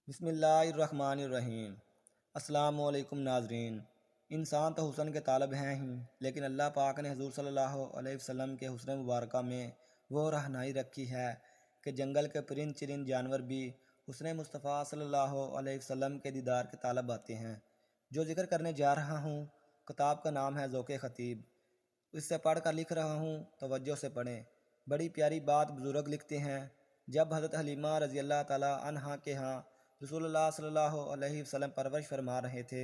بسم اللہ الرحمن الرحیم۔ السلام علیکم ناظرین۔ انسان تو حسن کے طالب ہیں ہی، لیکن اللہ پاک نے حضور صلی اللہ علیہ وسلم کے حسن مبارکہ میں وہ رہنائی رکھی ہے کہ جنگل کے پرند چرند جانور بھی حسن مصطفیٰ صلی اللہ علیہ وسلم کے دیدار کے طالب آتے ہیں۔ جو ذکر کرنے جا رہا ہوں، کتاب کا نام ہے ذوق خطیب۔ اس سے پڑھ کر لکھ رہا ہوں، توجہ سے پڑھیں۔ بڑی پیاری بات بزرگ لکھتے ہیں، جب حضرت حلیمہ رضی اللہ تعالیٰ عنہا کے ہاں رسول اللہ صلی اللہ علیہ وسلم پرورش فرما رہے تھے،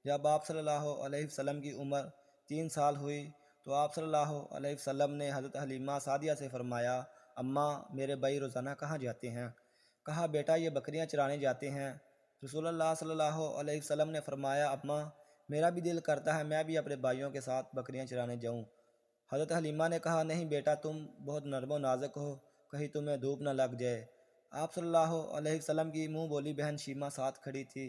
جب آپ صلی اللہ علیہ وسلم کی عمر 3 سال ہوئی تو آپ صلی اللہ علیہ وسلم نے حضرت حلیمہ سعدیہ سے فرمایا، اماں میرے بھائی روزانہ کہاں جاتے ہیں؟ کہا بیٹا یہ بکریاں چرانے جاتے ہیں۔ رسول اللہ صلی اللہ علیہ وسلم نے فرمایا، اماں میرا بھی دل کرتا ہے میں بھی اپنے بھائیوں کے ساتھ بکریاں چرانے جاؤں۔ حضرت حلیمہ نے کہا، نہیں بیٹا تم بہت نرم و نازک ہو، کہیں تمہیں دھوپ نہ لگ جائے۔ آپ صلی اللہ علیہ وسلم کی منہ بولی بہن شیمہ ساتھ کھڑی تھی،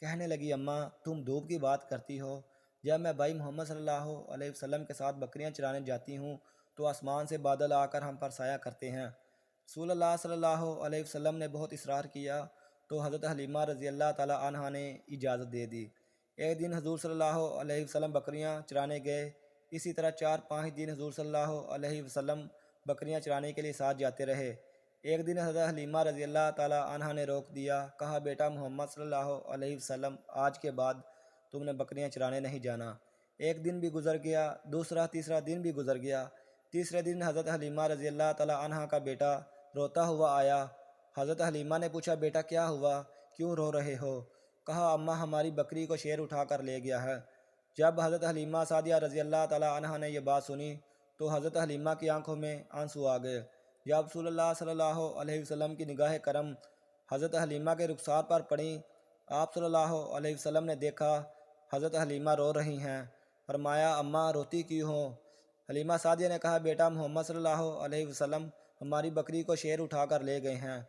کہنے لگی، اماں تم دھوپ کی بات کرتی ہو، جب میں بھائی محمد صلی اللہ علیہ وسلم کے ساتھ بکریاں چرانے جاتی ہوں تو آسمان سے بادل آ کر ہم پر سایہ کرتے ہیں۔ رسول اللہ صلی اللہ علیہ وسلم نے بہت اصرار کیا تو حضرت حلیمہ رضی اللہ تعالیٰ عنہا نے اجازت دے دی۔ ایک دن حضور صلی اللہ علیہ وسلم بکریاں چرانے گئے، اسی طرح 4-5 دن حضور صلی اللہ علیہ وسلم بکریاں چرانے کے لیے ساتھ جاتے رہے۔ ایک دن حضرت حلیمہ رضی اللہ تعالیٰ عنہا نے روک دیا، کہا بیٹا محمد صلی اللہ علیہ وسلم آج کے بعد تم نے بکریاں چرانے نہیں جانا۔ ایک دن بھی گزر گیا، دوسرا تیسرا دن بھی گزر گیا۔ تیسرے دن حضرت حلیمہ رضی اللہ تعالیٰ عنہا کا بیٹا روتا ہوا آیا۔ حضرت حلیمہ نے پوچھا، بیٹا کیا ہوا، کیوں رو رہے ہو؟ کہا اماں ہماری بکری کو شیر اٹھا کر لے گیا ہے۔ جب حضرت حلیمہ سعدیہ رضی اللہ تعالیٰ عنہا نے یہ بات سنی تو حضرت حلیمہ کی آنکھوں میں آنسو آ گئے۔ جب رسول اللہ صلی اللہ علیہ وسلم کی نگاہ کرم حضرت حلیمہ کے رخسار پر پڑیں، آپ صلی اللہ علیہ وسلم نے دیکھا حضرت حلیمہ رو رہی ہیں۔ فرمایا، اماں روتی کیوں ہو؟ حلیمہ سعدیہ نے کہا، بیٹا محمد صلی اللہ علیہ وسلم ہماری بکری کو شیر اٹھا کر لے گئے ہیں۔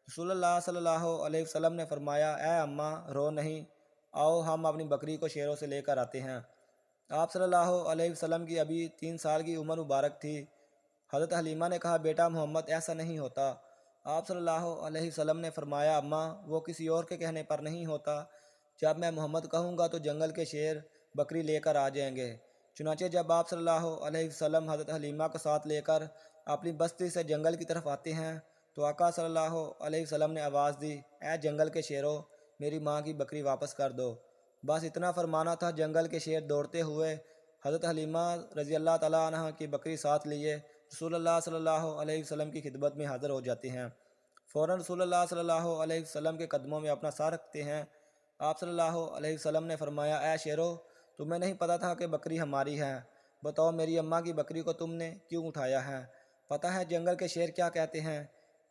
رسول اللہ صلی اللہ علیہ وسلم نے فرمایا، اے اماں رو نہیں، آؤ ہم اپنی بکری کو شیروں سے لے کر آتے ہیں۔ آپ صلی اللہ علیہ وسلم کی ابھی 3 سال کی عمر مبارک تھی۔ حضرت حلیمہ نے کہا، بیٹا محمد ایسا نہیں ہوتا۔ آپ صلی اللہ علیہ وسلم نے فرمایا، اماں وہ کسی اور کے کہنے پر نہیں ہوتا، جب میں محمد کہوں گا تو جنگل کے شیر بکری لے کر آ جائیں گے۔ چنانچہ جب آپ صلی اللہ علیہ وسلم حضرت حلیمہ کو ساتھ لے کر اپنی بستی سے جنگل کی طرف آتے ہیں تو آقا صلی اللہ علیہ وسلم نے آواز دی، اے جنگل کے شیروں میری ماں کی بکری واپس کر دو۔ بس اتنا فرمانا تھا، جنگل کے شیر دوڑتے ہوئے حضرت حلیمہ رضی اللہ تعالیٰ عنہ کی بکری ساتھ لیے رسول اللہ صلی اللہ علیہ وسلم کی خدمت میں حاضر ہو جاتے ہیں۔ فوراً رسول اللہ صلی اللہ علیہ وسلم کے قدموں میں اپنا سر رکھتے ہیں۔ آپ صلی اللہ علیہ وسلم نے فرمایا، اے شیرو تمہیں نہیں پتہ تھا کہ بکری ہماری ہے، بتاؤ میری اماں کی بکری کو تم نے کیوں اٹھایا ہے؟ پتہ ہے جنگل کے شیر کیا کہتے ہیں؟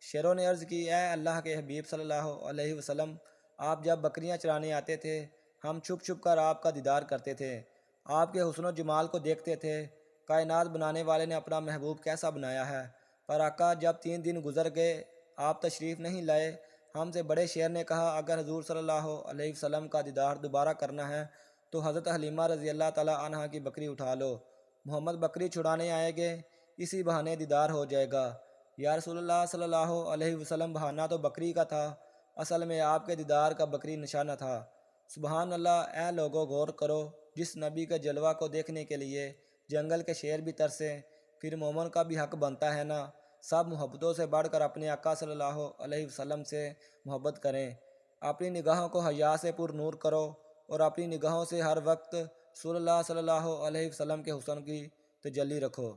شیروں نے عرض کی، اے اللہ کے حبیب صلی اللہ علیہ وسلم آپ جب بکریاں چرانے آتے تھے ہم چھپ چھپ کر آپ کا دیدار کرتے تھے، آپ کے حسن و جمال کو دیکھتے تھے۔ کائنات بنانے والے نے اپنا محبوب کیسا بنایا ہے، پر آقا جب 3 دن گزر گئے آپ تشریف نہیں لائے۔ ہم سے بڑے شیر نے کہا، اگر حضور صلی اللہ علیہ وسلم کا دیدار دوبارہ کرنا ہے تو حضرت حلیمہ رضی اللہ تعالیٰ عنہا کی بکری اٹھا لو، محمد بکری چھڑانے آئیں گے، اسی بہانے دیدار ہو جائے گا۔ یا رسول اللہ صلی اللہ علیہ وسلم بہانہ تو بکری کا تھا، اصل میں آپ کے دیدار کا بکری نشانہ تھا۔ سبحان اللہ، اے لوگو غور کرو، جس نبی کے جلوہ کو دیکھنے کے لیے جنگل کے شیر بھی ترسیں، پھر مومن کا بھی حق بنتا ہے نا، سب محبتوں سے بڑھ کر اپنے آقا صلی اللہ علیہ وسلم سے محبت کریں۔ اپنی نگاہوں کو حیا سے پر نور کرو اور اپنی نگاہوں سے ہر وقت رسول اللہ صلی اللہ علیہ وسلم کے حسن کی تجلی رکھو۔